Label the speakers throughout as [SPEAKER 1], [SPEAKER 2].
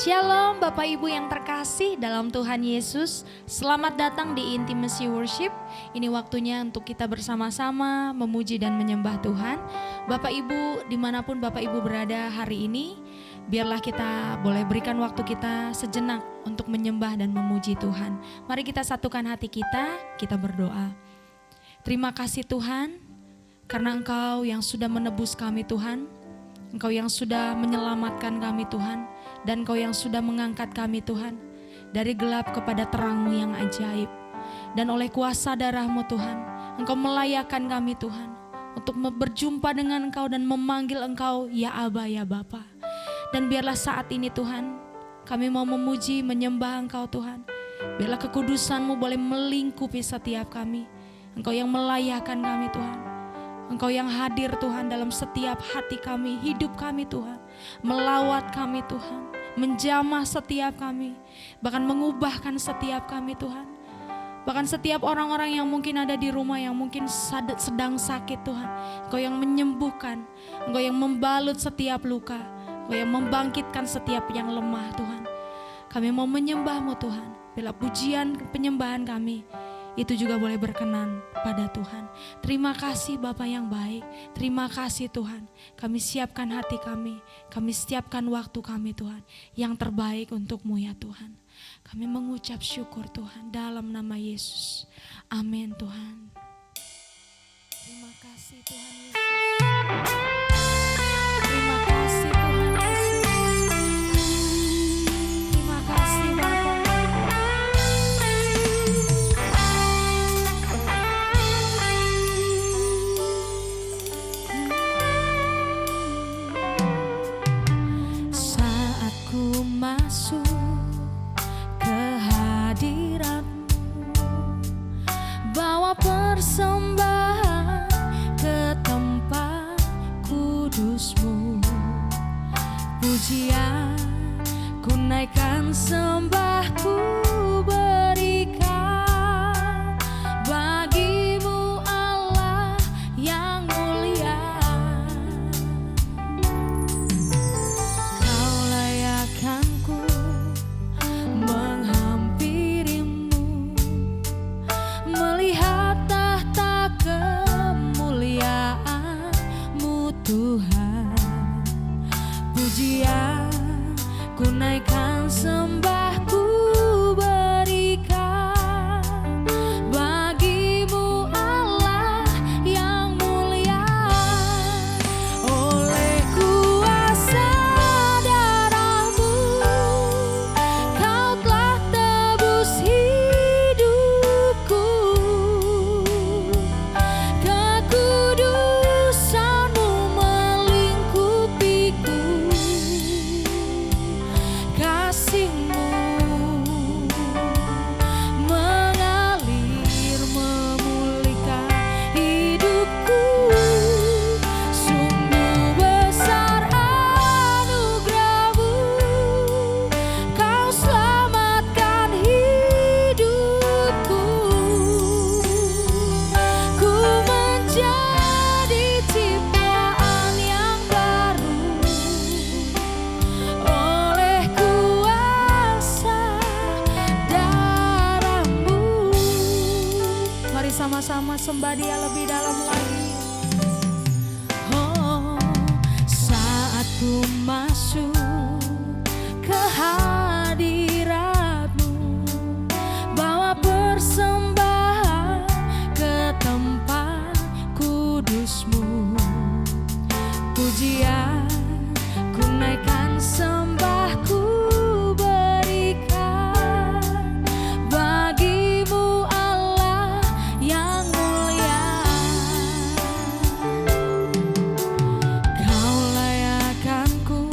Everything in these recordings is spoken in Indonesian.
[SPEAKER 1] Shalom Bapak Ibu yang terkasih dalam Tuhan Yesus. Selamat datang di Intimacy Worship. Ini waktunya untuk kita bersama-sama memuji dan menyembah Tuhan. Bapak Ibu dimanapun Bapak Ibu berada hari ini, biarlah kita boleh berikan waktu kita sejenak untuk menyembah dan memuji Tuhan. Mari kita satukan hati kita berdoa. Terima kasih Tuhan, karena Engkau yang sudah menebus kami Tuhan. Engkau yang sudah menyelamatkan kami Tuhan. Dan Engkau yang sudah mengangkat kami Tuhan dari gelap kepada terang-Mu yang ajaib. Dan oleh kuasa darah-Mu Tuhan, Engkau melayakkan kami Tuhan untuk berjumpa dengan Engkau dan memanggil Engkau ya Aba ya Bapa. Dan biarlah saat ini Tuhan, kami mau memuji menyembah Engkau Tuhan. Biarlah kekudusan-Mu boleh melingkupi setiap kami. Engkau yang melayakkan kami Tuhan. Engkau yang hadir Tuhan dalam setiap hati kami, hidup kami Tuhan. Melawat kami Tuhan, menjamah setiap kami, bahkan mengubahkan setiap kami Tuhan. Bahkan setiap orang-orang yang mungkin ada di rumah, yang mungkin sedang sakit Tuhan, Engkau yang menyembuhkan, Engkau yang membalut setiap luka, Engkau yang membangkitkan setiap yang lemah Tuhan. Kami mau menyembah-Mu Tuhan, bila pujian penyembahan kami itu juga boleh berkenan pada Tuhan. Terima kasih Bapa yang baik. Terima kasih Tuhan. Kami siapkan hati kami siapkan waktu kami Tuhan, yang terbaik untuk-Mu ya Tuhan. Kami mengucap syukur Tuhan dalam nama Yesus. Amin Tuhan. Terima kasih Tuhan Yesus. Terima kasih Tuhan Yesus. Terima kasih Bapa. Masuk ke hadirat-Mu, bawa persembahan ke tempat kudus-Mu. Pujian ku naikkan, sembahku berikan bagi-Mu Allah yang mulia. Tuhan, pujian ku naikkan, sembahku berikan bagi-Mu Allah yang mulia. Oleh kuasa darah-Mu, Kau telah tebus hidupku. Kekudusan-Mu melingkupiku, kasih-Mu mengalir memulihkan hidupku. Sungguh besar anugerah-Mu, Kau selamatkan hidupku. Ku menjadi ciptaan yang baru oleh kuasa darah-Mu. Mari sama-sama sembah Dia lebih dalam lagi. Oh, saat ku masuk ke hadirat-Mu, bawa persembahan ke tempat kudus-Mu. Pujian ku naikkan, sembahku berikan bagi-Mu Allah yang mulia. Kau layakkanku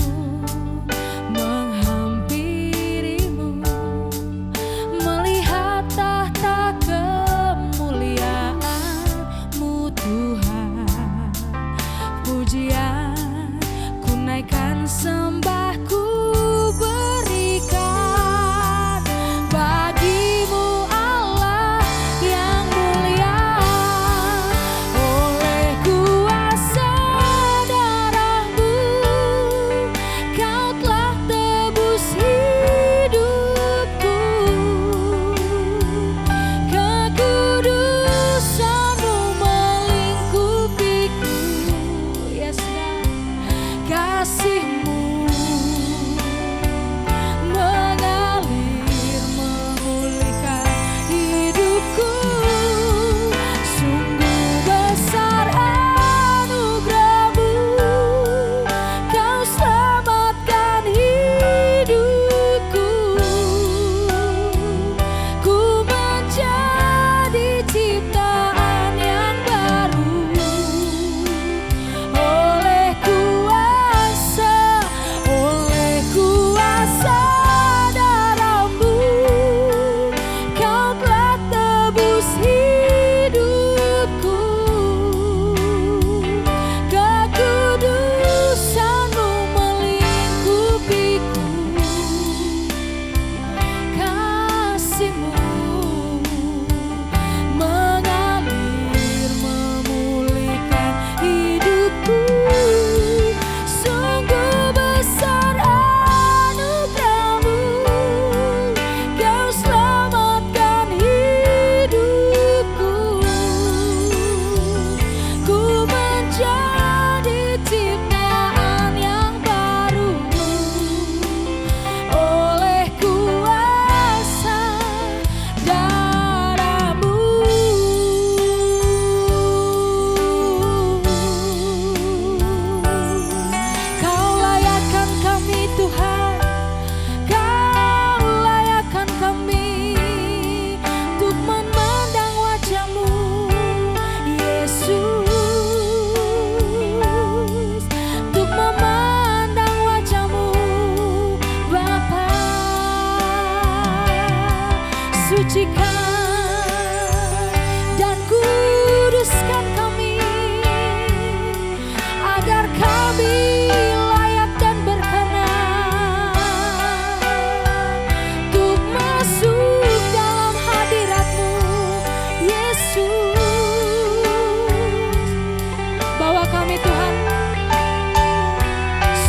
[SPEAKER 1] Bawa kami Tuhan,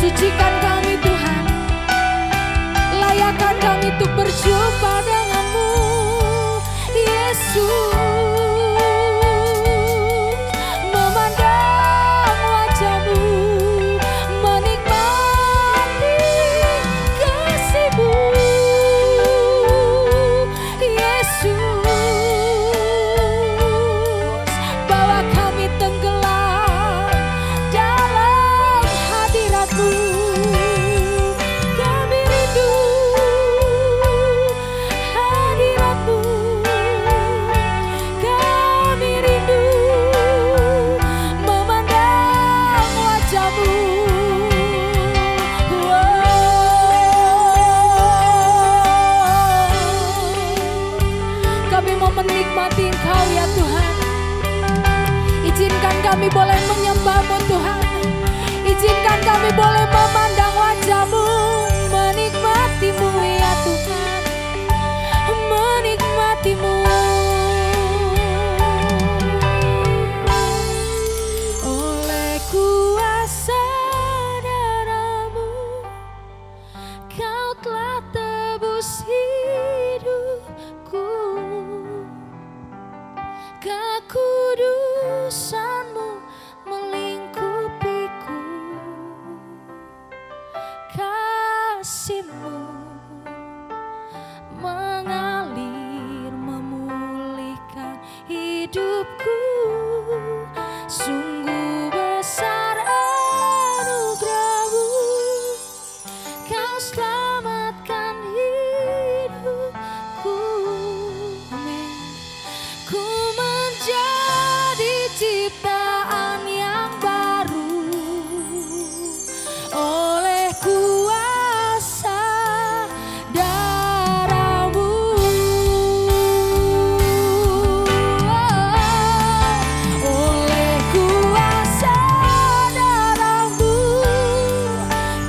[SPEAKER 1] sucikan kami Tuhan, layakkan kami untuk berjumpa denganmu, Yesus. Memandang wajahmu, menikmati kasih-Mu, Yesus. Bawa kami tenggelam dalam hadirat-Mu. Kami rindu hadirat-Mu. Kami rindu memandang wajah-Mu. Kami mau menikmati Engkau ya Tuhan. Izinkan kami boleh menyembah-Mu Tuhan. Izinkan kami boleh memandang wajah-Mu, menikmati-Mu ya Tuhan, menikmati-Mu. Oleh kuasa darah-Mu, Kau telah tebus hidupku. Kekudusan-Mu melingkupiku. Kasih-Mu mengalir memulihkan hidupku. Sungguh besar anugerah-Mu, Kau selamatkan hidupku. Amin. Ku menjadi ciptaan yang baru oleh kuasa darah-Mu. Oleh kuasa darah-Mu,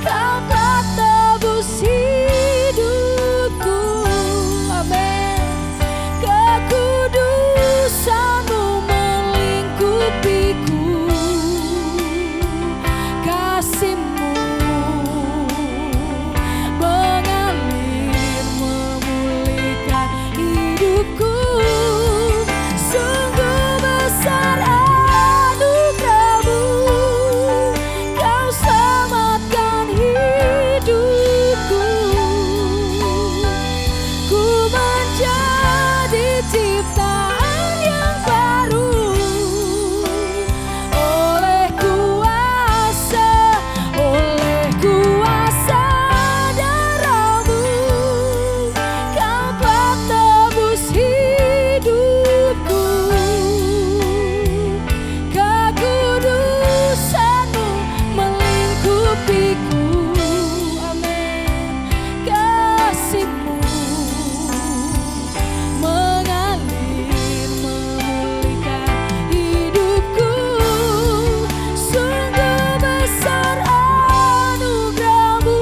[SPEAKER 1] Kau telah tebus hidupku. Amin. Kekudusan-Mu melingkupiku. Kasih-Mu mengalir memulihkan hidupku. Sungguh besar anugerah-Mu, Kau selamatkan hidupku. Ku menjadi ciptaan yang baru oleh kuasa darah-Mu, Kau telah tebus hidupku. Kekudusan-Mu melingkupiku. Amin. Kasih-Mu mengalir memulihkan hidupku. Sungguh besar anugerah-Mu,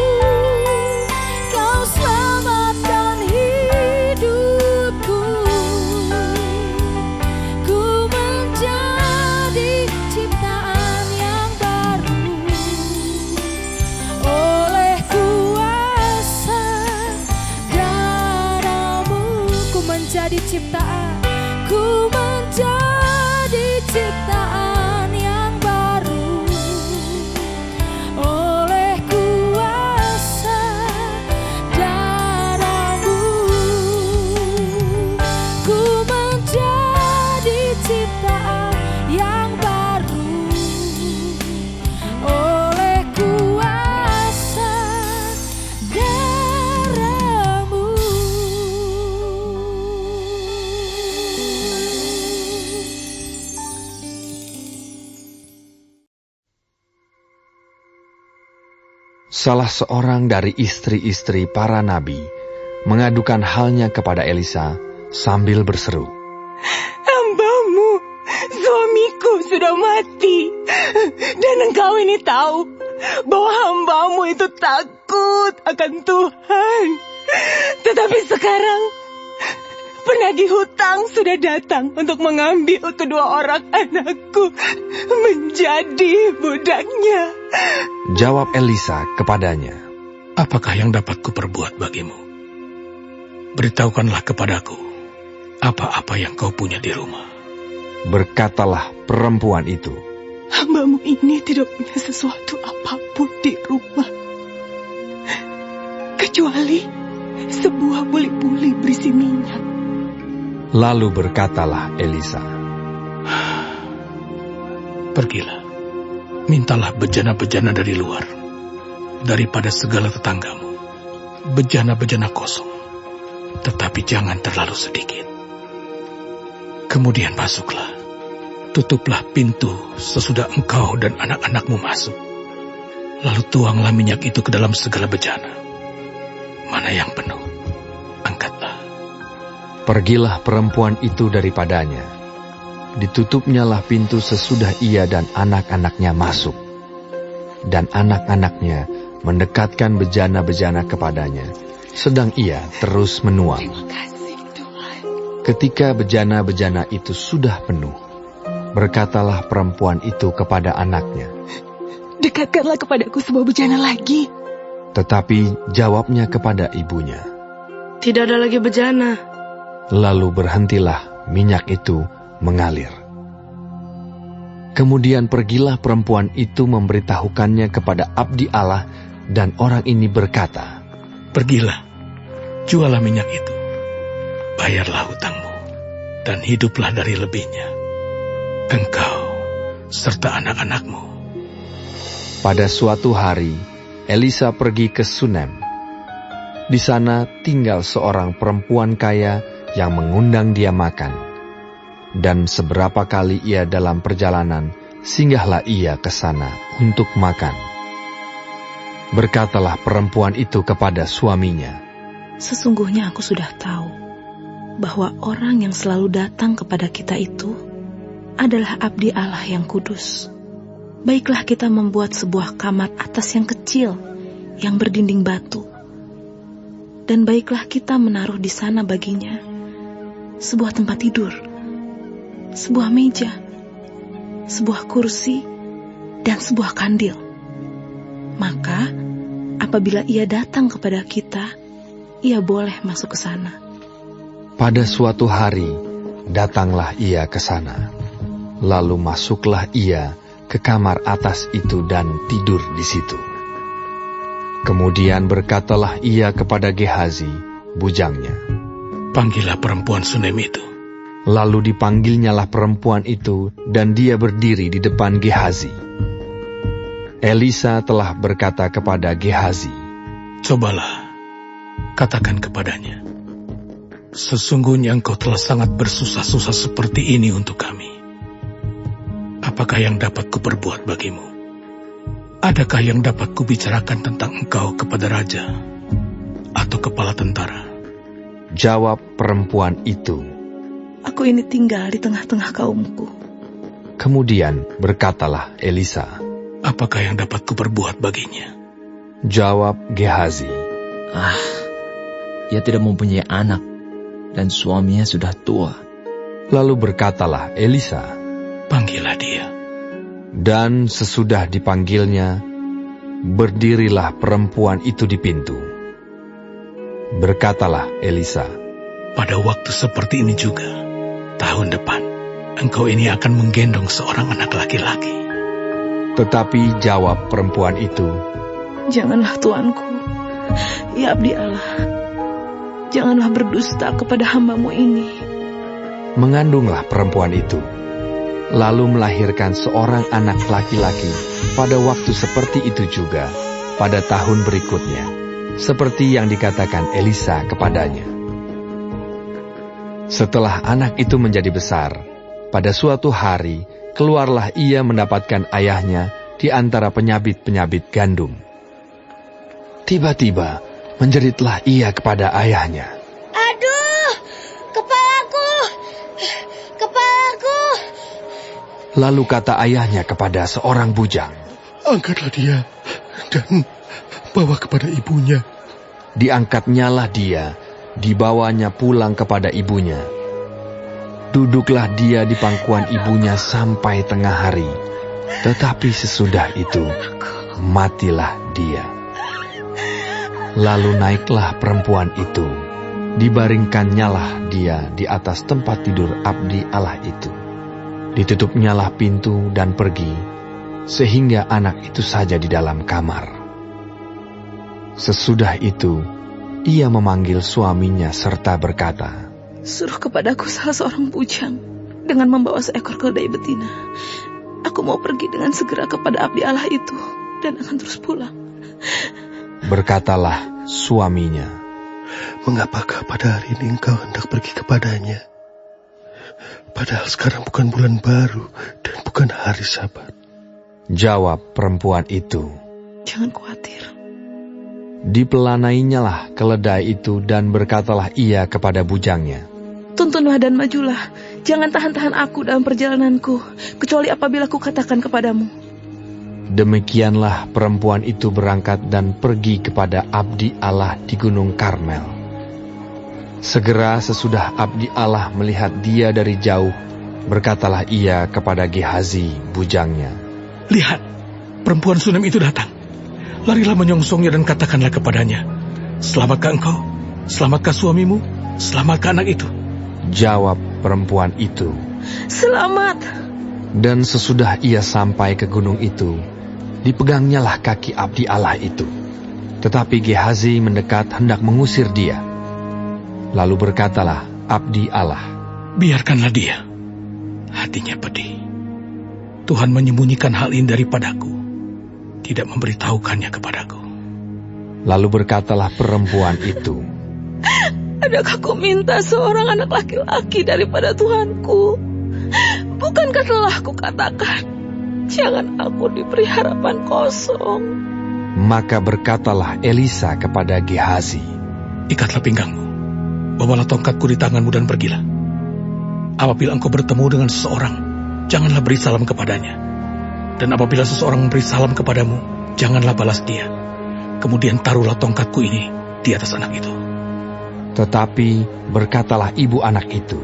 [SPEAKER 1] Kau selamatkan hidupku. Ku menjadi ciptaan yang baru oleh kuasa darah-Mu. Ku menjadi ciptaan, ku menjadi ciptaan yang baru oleh kuasa darah-Mu. Ku menjadi ciptaan yang baru oleh kuasa darah-Mu.
[SPEAKER 2] Salah seorang dari istri-istri para nabi mengadukan halnya kepada Elisa sambil berseru,
[SPEAKER 3] "Hambamu, suamiku sudah mati, dan engkau ini tahu bahwa hambamu itu takut akan Tuhan. Tetapi sekarang penagih hutang sudah datang untuk mengambil kedua orang anakku menjadi budaknya.
[SPEAKER 2] Jawab Elisa kepadanya,
[SPEAKER 4] apakah yang dapat kuperbuat bagimu? Beritahukanlah kepadaku apa-apa yang kau punya di rumah.
[SPEAKER 2] Berkatalah perempuan itu,
[SPEAKER 3] Hambamu ini tidak punya sesuatu apapun di rumah, kecuali sebuah buli-buli berisi minyak.
[SPEAKER 2] Lalu berkatalah Elisa,
[SPEAKER 4] pergilah, mintalah bejana-bejana dari luar, daripada segala tetanggamu, bejana-bejana kosong, tetapi jangan terlalu sedikit. Kemudian masuklah, tutuplah pintu sesudah engkau dan anak-anakmu masuk. Lalu tuanglah minyak itu ke dalam segala bejana. Mana yang penuh, angkatlah.
[SPEAKER 2] pergilah perempuan itu daripadanya. Ditutupnyalah pintu sesudah ia dan anak-anaknya masuk. Dan anak-anaknya mendekatkan bejana-bejana kepadanya, sedang ia terus menuang.
[SPEAKER 3] Terima kasih, Tuhan.
[SPEAKER 2] Ketika bejana-bejana itu sudah penuh, berkatalah perempuan itu kepada anaknya.
[SPEAKER 3] Dekatkanlah kepadaku sebuah bejana lagi.
[SPEAKER 2] Tetapi jawabnya kepada ibunya.
[SPEAKER 5] Tidak ada lagi bejana.
[SPEAKER 2] Lalu berhentilah minyak itu mengalir. Kemudian pergilah perempuan itu memberitahukannya kepada abdi Allah, dan orang ini berkata,
[SPEAKER 4] Pergilah, jualah minyak itu, bayarlah hutangmu, dan hiduplah dari lebihnya, engkau serta anak-anakmu.
[SPEAKER 2] Pada suatu hari, Elisa pergi ke Sunem. Di sana tinggal seorang perempuan kaya yang mengundang dia makan. Dan seberapa kali ia dalam perjalanan, singgahlah ia ke sana untuk makan. Berkatalah perempuan itu kepada suaminya,
[SPEAKER 5] Sesungguhnya aku sudah tahu bahwa orang yang selalu datang kepada kita itu adalah abdi Allah yang kudus. Baiklah kita membuat sebuah kamar atas yang kecil, yang berdinding batu. Dan baiklah kita menaruh di sana baginya sebuah tempat tidur, sebuah meja, sebuah kursi, dan sebuah kandil. Maka, apabila ia datang kepada kita, ia boleh masuk ke sana.
[SPEAKER 2] pada suatu hari datanglah ia ke sana. Lalu masuklah ia ke kamar atas itu dan tidur di situ. Kemudian berkatalah ia kepada Gehazi, bujangnya.
[SPEAKER 4] Panggillah perempuan Sunem itu.
[SPEAKER 2] Lalu dipanggilnyalah perempuan itu, dan dia berdiri di depan Gehazi. Elisa telah berkata kepada Gehazi,
[SPEAKER 4] Cobalah, katakan kepadanya, sesungguhnya engkau telah sangat bersusah-susah seperti ini untuk kami. Apakah yang dapat kuperbuat bagimu? Adakah yang dapat kubicarakan tentang engkau kepada raja atau kepala tentara?
[SPEAKER 2] Jawab perempuan itu.
[SPEAKER 5] Aku ini tinggal di tengah-tengah kaumku.
[SPEAKER 2] Kemudian berkatalah Elisa.
[SPEAKER 4] Apakah yang dapat kuperbuat baginya?
[SPEAKER 2] Jawab Gehazi.
[SPEAKER 6] Ia tidak mempunyai anak, dan suaminya sudah tua.
[SPEAKER 2] Lalu berkatalah Elisa.
[SPEAKER 4] Panggillah dia.
[SPEAKER 2] Dan sesudah dipanggilnya, berdirilah perempuan itu di pintu. Berkatalah Elisa.
[SPEAKER 4] Pada waktu seperti ini juga, tahun depan, engkau ini akan menggendong seorang anak laki-laki.
[SPEAKER 2] Tetapi jawab perempuan itu,
[SPEAKER 5] Janganlah tuanku, ya abdi Allah, janganlah berdusta kepada hambamu ini.
[SPEAKER 2] Mengandunglah perempuan itu, lalu melahirkan seorang anak laki-laki pada waktu seperti itu juga, pada tahun berikutnya, seperti yang dikatakan Elisa kepadanya. Setelah anak itu menjadi besar, pada suatu hari keluarlah ia mendapatkan ayahnya di antara penyabit-penyabit gandum. Tiba-tiba menjeritlah ia kepada ayahnya.
[SPEAKER 7] Aduh, kepalaku, kepalaku.
[SPEAKER 2] Lalu kata ayahnya kepada seorang bujang,
[SPEAKER 4] Angkatlah dia dan bawa kepada ibunya.
[SPEAKER 2] Diangkatnyalah dia dibawanya pulang kepada ibunya. Duduklah dia di pangkuan ibunya sampai tengah hari, tetapi sesudah itu matilah dia. Lalu naiklah perempuan itu, dibaringkannyalah dia di atas tempat tidur abdi Allah itu. Ditutupnyalah pintu dan pergi, sehingga anak itu saja di dalam kamar. Sesudah itu, ia memanggil suaminya serta berkata,
[SPEAKER 5] Suruh kepadaku salah seorang bujang dengan membawa seekor keledai betina. Aku mau pergi dengan segera kepada abdi Allah itu dan akan terus pulang.
[SPEAKER 2] Berkatalah suaminya,
[SPEAKER 8] Mengapakah pada hari ini engkau hendak pergi kepadanya? Padahal sekarang bukan bulan baru dan bukan hari Sabat.
[SPEAKER 2] Jawab perempuan itu,
[SPEAKER 5] Jangan khawatir.
[SPEAKER 2] Dipelanainyalah keledai itu dan berkatalah ia kepada bujangnya,
[SPEAKER 5] Tuntunlah dan majulah. Jangan tahan-tahan aku dalam perjalananku, kecuali apabila ku katakan kepadamu.
[SPEAKER 2] Demikianlah perempuan itu berangkat dan pergi kepada abdi Allah di Gunung Karmel. Segera sesudah abdi Allah melihat dia dari jauh, berkatalah ia kepada Gehazi, bujangnya,
[SPEAKER 4] Lihat, perempuan Sunem itu datang. Larilah menyongsongnya dan katakanlah kepadanya, Selamatkah engkau? Selamatkah suamimu? Selamatkah anak itu?
[SPEAKER 2] Jawab perempuan itu.
[SPEAKER 5] Selamat.
[SPEAKER 2] Dan sesudah ia sampai ke gunung itu, dipegangnyalah kaki abdi Allah itu. Tetapi Gehazi mendekat hendak mengusir dia. Lalu berkatalah abdi Allah,
[SPEAKER 4] Biarkanlah dia. Hatinya pedih. Tuhan menyembunyikan hal ini daripadaku, tidak memberitahukannya kepadaku.
[SPEAKER 2] Lalu berkatalah perempuan itu,
[SPEAKER 5] Adakah ku minta seorang anak laki-laki daripada Tuhanku? Bukankah telah ku katakan, jangan aku diberi harapan kosong?
[SPEAKER 2] Maka berkatalah Elisa kepada Gehazi,
[SPEAKER 4] Ikatlah pinggangmu, bawalah tongkatku di tanganmu dan pergilah. Apabila engkau bertemu dengan seseorang, janganlah beri salam kepadanya. Dan apabila seseorang memberi salam kepadamu, janganlah balas dia. Kemudian taruhlah tongkatku ini di atas anak itu.
[SPEAKER 2] Tetapi berkatalah ibu anak itu,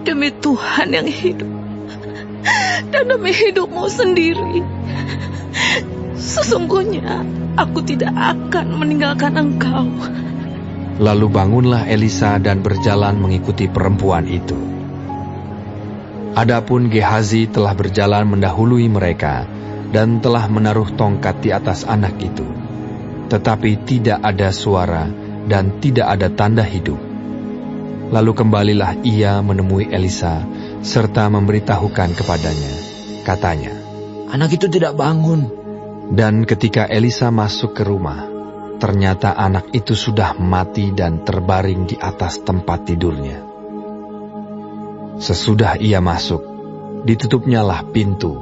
[SPEAKER 5] Demi Tuhan yang hidup, dan demi hidupmu sendiri, sesungguhnya aku tidak akan meninggalkan engkau.
[SPEAKER 2] Lalu bangunlah Elisa dan berjalan mengikuti perempuan itu. Adapun Gehazi telah berjalan mendahului mereka dan telah menaruh tongkat di atas anak itu. Tetapi tidak ada suara dan tidak ada tanda hidup. Lalu kembalilah ia menemui Elisa serta memberitahukan kepadanya. Katanya,
[SPEAKER 6] Anak itu tidak bangun.
[SPEAKER 2] Dan ketika Elisa masuk ke rumah, ternyata anak itu sudah mati dan terbaring di atas tempat tidurnya. Sesudah ia masuk, ditutupnyalah pintu,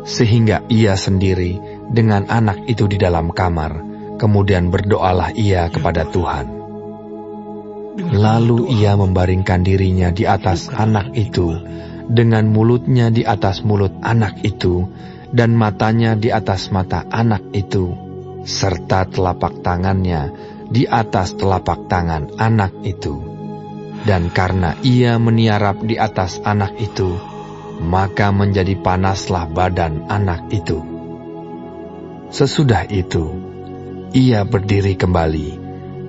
[SPEAKER 2] sehingga ia sendiri dengan anak itu di dalam kamar. Kemudian berdoalah ia kepada Tuhan. Lalu ia membaringkan dirinya di atas anak itu, dengan mulutnya di atas mulut anak itu, dan matanya di atas mata anak itu, serta telapak tangannya di atas telapak tangan anak itu. Dan karena ia meniarap di atas anak itu, maka menjadi panaslah badan anak itu. Sesudah itu, ia berdiri kembali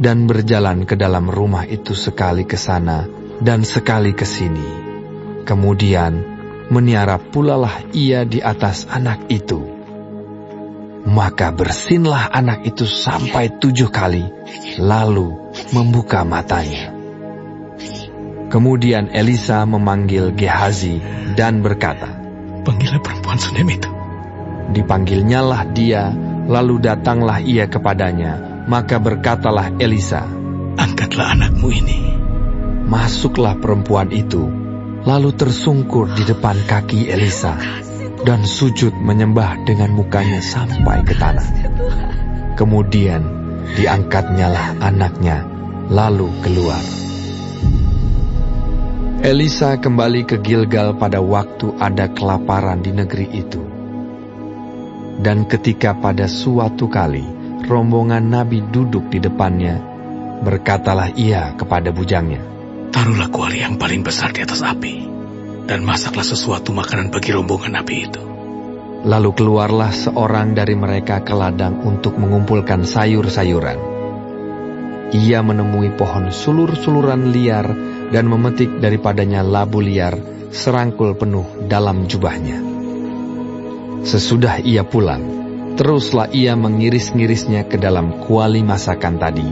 [SPEAKER 2] dan berjalan ke dalam rumah itu sekali ke sana dan sekali ke sini. Kemudian meniarap pulalah ia di atas anak itu. Maka bersinlah anak itu sampai 7 kali, lalu membuka matanya. Kemudian Elisa memanggil Gehazi dan berkata,
[SPEAKER 4] Panggillah perempuan Sunem itu.
[SPEAKER 2] Dipanggilnyalah dia, lalu datanglah ia kepadanya. Maka berkatalah Elisa,
[SPEAKER 4] Angkatlah anakmu ini.
[SPEAKER 2] Masuklah perempuan itu, lalu tersungkur di depan kaki Elisa, dan sujud menyembah dengan mukanya sampai ke tanah. Kemudian diangkatnyalah anaknya, lalu keluar. Elisa kembali ke Gilgal pada waktu ada kelaparan di negeri itu. Dan ketika pada suatu kali rombongan nabi duduk di depannya, Berkatalah ia kepada bujangnya,
[SPEAKER 4] "Taruhlah kuali yang paling besar di atas api, dan masaklah sesuatu makanan bagi rombongan api itu."
[SPEAKER 2] Lalu keluarlah seorang dari mereka ke ladang untuk mengumpulkan sayur-sayuran. Ia menemui pohon sulur-suluran liar dan memetik daripadanya labu liar serangkul penuh dalam jubahnya. Sesudah ia pulang, teruslah ia mengiris-ngirisnya ke dalam kuali masakan tadi,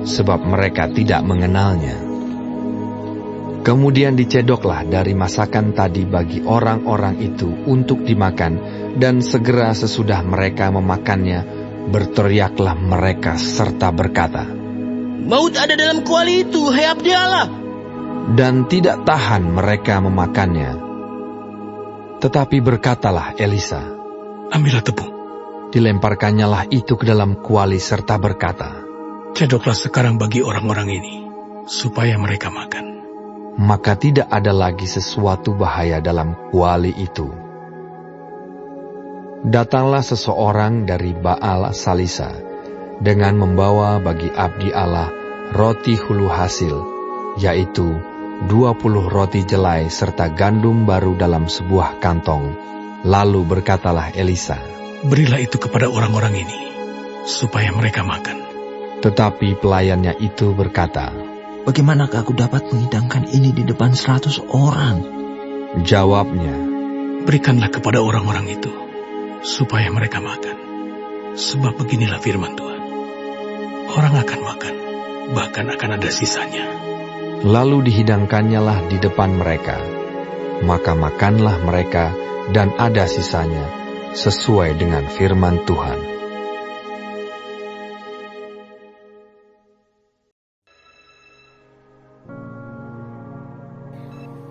[SPEAKER 2] sebab mereka tidak mengenalnya. Kemudian dicedoklah dari masakan tadi bagi orang-orang itu untuk dimakan, dan segera sesudah mereka memakannya, berteriaklah mereka serta berkata,
[SPEAKER 9] "Maut ada dalam kuali itu, hai abdi Allah!"
[SPEAKER 2] Dan tidak tahan mereka memakannya. Tetapi berkatalah Elisa,
[SPEAKER 4] "Ambillah tepung."
[SPEAKER 2] Dilemparkannya lah itu ke dalam kuali serta berkata,
[SPEAKER 4] "Cedoklah sekarang bagi orang-orang ini, supaya mereka makan."
[SPEAKER 2] Maka tidak ada lagi sesuatu bahaya dalam kuali itu. Datanglah seseorang dari Baal Salisa dengan membawa bagi abdi Allah roti hulu hasil, yaitu 20 roti jelai serta gandum baru dalam sebuah kantong. Lalu berkatalah Elisa,
[SPEAKER 4] "Berilah itu kepada orang-orang ini, supaya mereka makan."
[SPEAKER 2] Tetapi pelayannya itu berkata,
[SPEAKER 6] Bagaimanakah aku dapat menghidangkan ini di depan 100 orang?
[SPEAKER 2] Jawabnya,
[SPEAKER 4] "Berikanlah kepada orang-orang itu, supaya mereka makan. Sebab beginilah firman Tuhan, orang akan makan, bahkan akan ada sisanya."
[SPEAKER 2] Lalu dihidangkannya lah di depan mereka. Maka makanlah mereka dan ada sisanya, sesuai dengan firman Tuhan.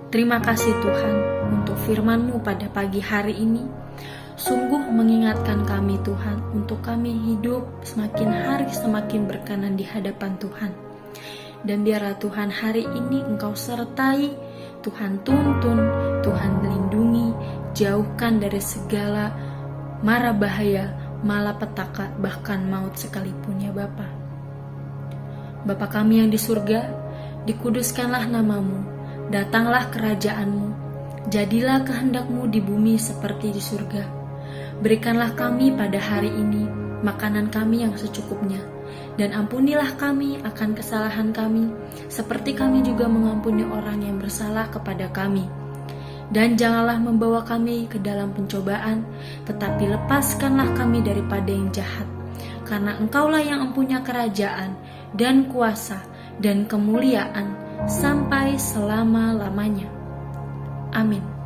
[SPEAKER 1] Terima kasih Tuhan untuk firman-Mu pada pagi hari ini. Sungguh mengingatkan kami Tuhan untuk kami hidup semakin hari semakin berkenan di hadapan Tuhan. Dan biarlah Tuhan hari ini Engkau sertai, Tuhan tuntun, Tuhan lindungi, jauhkan dari segala mara bahaya, malapetaka, bahkan maut sekalipun ya Bapa. Bapa kami yang di surga, dikuduskanlah nama-Mu. Datanglah kerajaan-Mu, jadilah kehendak-Mu di bumi seperti di surga. Berikanlah kami pada hari ini makanan kami yang secukupnya, dan ampunilah kami akan kesalahan kami, seperti kami juga mengampuni orang yang bersalah kepada kami. Dan janganlah membawa kami ke dalam pencobaan, tetapi lepaskanlah kami daripada yang jahat. Karena Engkaulah yang mempunyai kerajaan, dan kuasa, dan kemuliaan, sampai selama-lamanya. Amin.